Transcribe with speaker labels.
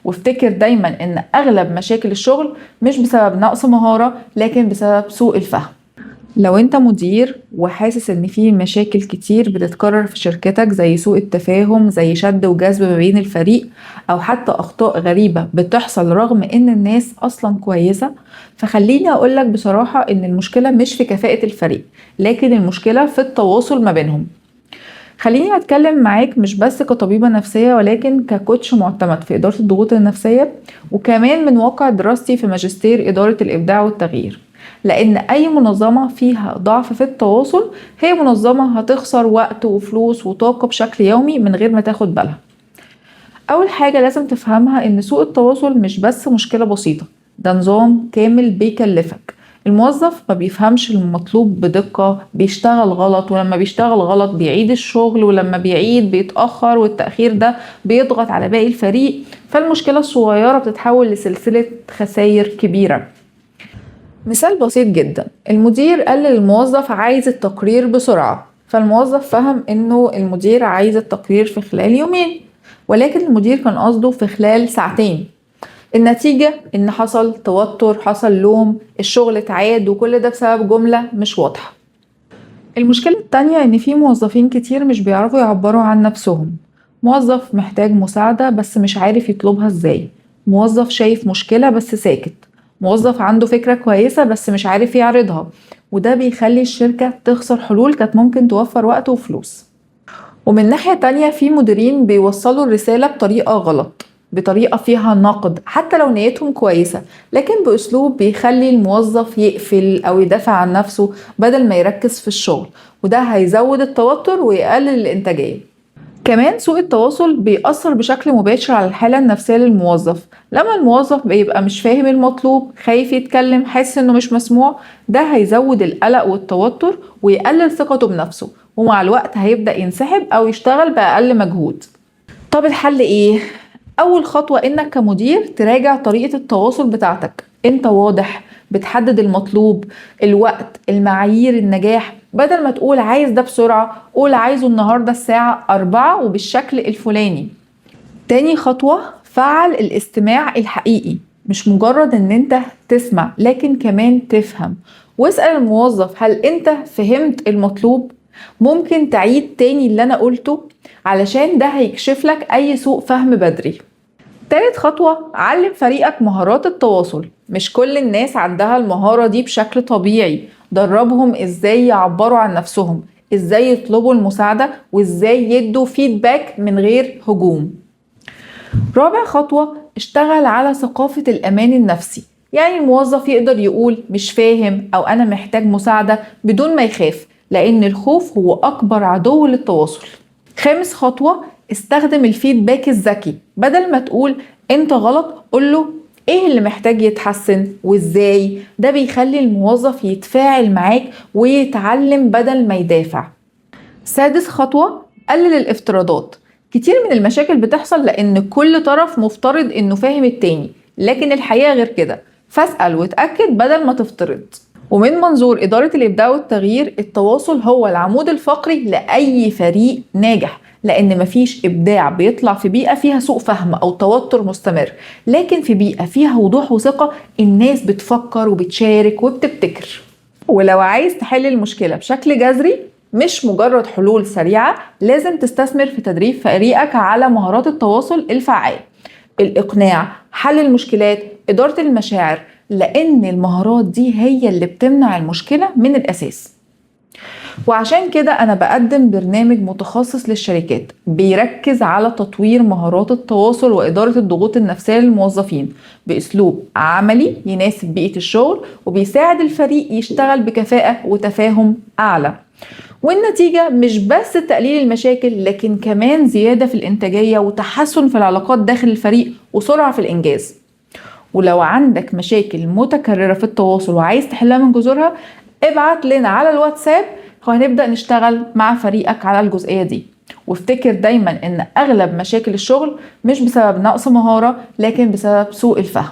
Speaker 1: وافتكر دايما ان اغلب مشاكل الشغل مش بسبب نقص مهارة لكن بسبب سوء الفهم. لو انت مدير وحاسس ان في مشاكل كتير بتتكرر في شركتك زي سوء التفاهم، زي شد وجذب ما بين الفريق، او حتى اخطاء غريبة بتحصل رغم ان الناس اصلا كويسة، فخليني اقولك بصراحة ان المشكلة مش في كفاءة الفريق، لكن المشكلة في التواصل ما بينهم. خليني اتكلم معاك مش بس كطبيبة نفسية ولكن ككوتش معتمد في ادارة الضغوط النفسية، وكمان من واقع دراستي في ماجستير ادارة الابداع والتغيير. لان اي منظمة فيها ضعف في التواصل هي منظمة هتخسر وقت وفلوس وطاقة بشكل يومي من غير ما تاخد بالها. اول حاجة لازم تفهمها ان سوء التواصل مش بس مشكلة بسيطة، ده نظام كامل بيكلفك. الموظف ما بيفهمش المطلوب بدقة، بيشتغل غلط، ولما بيشتغل غلط بيعيد الشغل، ولما بيعيد بيتأخر، والتأخير ده بيضغط على باقي الفريق، فالمشكلة الصغيرة بتتحول لسلسلة خسائر كبيرة. مثال بسيط جدا، المدير قال للموظف عايز التقرير بسرعة، فالموظف فهم انه المدير عايز التقرير في خلال يومين، ولكن المدير كان قصده في خلال ساعتين. النتيجة ان حصل توتر، حصل لوم، الشغل اتعاد، وكل ده بسبب جملة مش واضحة. المشكلة التانية ان في موظفين كتير مش بيعرفوا يعبروا عن نفسهم. موظف محتاج مساعدة بس مش عارف يطلبها ازاي، موظف شايف مشكلة بس ساكت، موظف عنده فكرة كويسة بس مش عارف يعرضها، وده بيخلي الشركة تخسر حلول كانت ممكن توفر وقت وفلوس. ومن ناحية تانية في مديرين بيوصلوا الرسالة بطريقة غلط، بطريقة فيها نقد حتى لو نيتهم كويسة، لكن بأسلوب بيخلي الموظف يقفل أو يدافع عن نفسه بدل ما يركز في الشغل، وده هيزود التوتر ويقلل الإنتاجية. كمان سوء التواصل بيأثر بشكل مباشر على الحالة النفسية للموظف. لما الموظف بيبقى مش فاهم المطلوب، خايف يتكلم، حاسس انه مش مسموع، ده هيزود القلق والتوتر ويقلل ثقته بنفسه، ومع الوقت هيبدأ ينسحب او يشتغل بأقل مجهود. طب الحل ايه؟ اول خطوة انك كمدير تراجع طريقة التواصل بتاعتك. انت واضح، بتحدد المطلوب، الوقت، المعايير النجاح، بدل ما تقول عايز ده بسرعة قول عايزه النهاردة الساعة 4 وبالشكل الفلاني. تاني خطوة، فعل الاستماع الحقيقي، مش مجرد ان انت تسمع لكن كمان تفهم، واسأل الموظف هل انت فهمت المطلوب؟ ممكن تعيد تاني اللي انا قلته، علشان ده هيكشف لك اي سوء فهم بدري. تالت خطوة، علم فريقك مهارات التواصل. مش كل الناس عندها المهارة دي بشكل طبيعي، دربهم ازاي يعبروا عن نفسهم، ازاي يطلبوا المساعدة، وازاي يدوا فيدباك من غير هجوم. رابع خطوة، اشتغل على ثقافة الأمان النفسي، يعني الموظف يقدر يقول مش فاهم أو أنا محتاج مساعدة بدون ما يخاف، لأن الخوف هو أكبر عدو للتواصل. خامس خطوة، استخدم الفيدباك الذكي، بدل ما تقول انت غلط قوله ايه اللي محتاج يتحسن وازاي، ده بيخلي الموظف يتفاعل معاك ويتعلم بدل ما يدافع. سادس خطوة، قلل الافتراضات. كتير من المشاكل بتحصل لأن كل طرف مفترض إنه فاهم التاني، لكن الحقيقة غير كده، فاسأل وتأكد بدل ما تفترض. ومن منظور إدارة الإبداع والتغيير، التواصل هو العمود الفقري لأي فريق ناجح، لأن مفيش إبداع بيطلع في بيئة فيها سوء فهم أو توتر مستمر، لكن في بيئة فيها وضوح وثقة الناس بتفكر وبتشارك وبتبتكر. ولو عايز تحل المشكلة بشكل جذري مش مجرد حلول سريعة، لازم تستثمر في تدريب فريقك على مهارات التواصل الفعال، الإقناع، حل المشكلات، إدارة المشاعر، لأن المهارات دي هي اللي بتمنع المشكلة من الأساس. وعشان كده أنا بقدم برنامج متخصص للشركات بيركز على تطوير مهارات التواصل وإدارة الضغوط النفسية للموظفين بأسلوب عملي يناسب بيئة الشغل، وبيساعد الفريق يشتغل بكفاءة وتفاهم أعلى. والنتيجة مش بس تقليل المشاكل لكن كمان زيادة في الإنتاجية وتحسن في العلاقات داخل الفريق وسرعة في الإنجاز. ولو عندك مشاكل متكررة في التواصل وعايز تحلها من جذورها، ابعت لنا على الواتساب وهنبدأ نشتغل مع فريقك على الجزئية دي. وافتكر دايما ان اغلب مشاكل الشغل مش بسبب نقص مهارة لكن بسبب سوء الفهم.